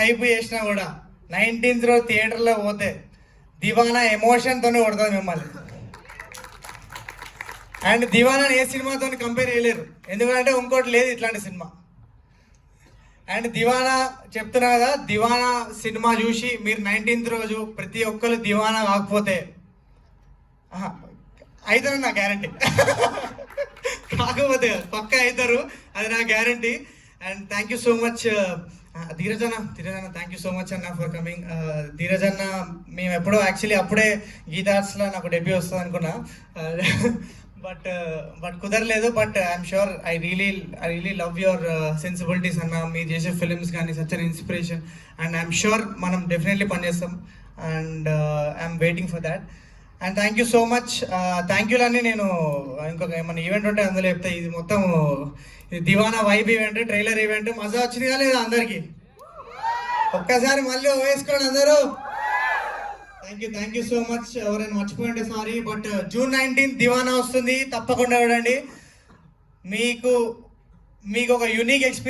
Type చేసినా కూడా 19th రోజు థియేటర్లో పోతే దివానా ఎమోషన్తోనే కొడుతుంది మిమ్మల్ని. అండ్ దివానాని ఏ సినిమాతో కంపేర్ చేయలేరు, ఎందుకంటే ఇంకోటి లేదు ఇట్లాంటి సినిమా. అండ్ దివానా చెప్తున్నా కదా, దివానా సినిమా చూసి మీరు 19th రోజు ప్రతి ఒక్కరు దివానా కాకపోతే అవుతారు, నా గ్యారంటీ. కాకపోతే పక్కా అవుతారు, అది నా guarantee. And thank you so much ధీరజన్న థ్యాంక్ యూ సో మచ్ అన్న ఫర్ కమింగ్. ధీరజన్న మేము ఎప్పుడో యాక్చువల్లీ అప్పుడే గీతార్ట్స్లో నాకు డెబ్యూ వస్తుంది అనుకున్నా, బట్ కుదరలేదు. But I'm sure I really love your sensibilities అన్న. మీరు చేసే ఫిలిమ్స్ కానీ such an inspiration. And I'm sure మనం డెఫినెట్లీ పనిచేస్తాం. And I'm waiting for that. And thank you so much. Thank యూలన్నీ నేను ఇంకొక ఏమన్నా ఈవెంట్ ఉంటే అందులో చెప్తా. ఇది మొత్తం ఇది దివానా వైబ్ ఈవెంట్, ట్రైలర్ ఈవెంట్. మజా వచ్చింది లేదా అందరికి? ఒక్కసారి మళ్ళీ వేసుకోండి అందరూ. Thank you so much. ఎవరైనా మర్చిపోయింటే సారీ. బట్ June 19th దివానా వస్తుంది, తప్పకుండా చూడండి. మీకు ఒక యూనిక్ ఎక్స్పీరియన్స్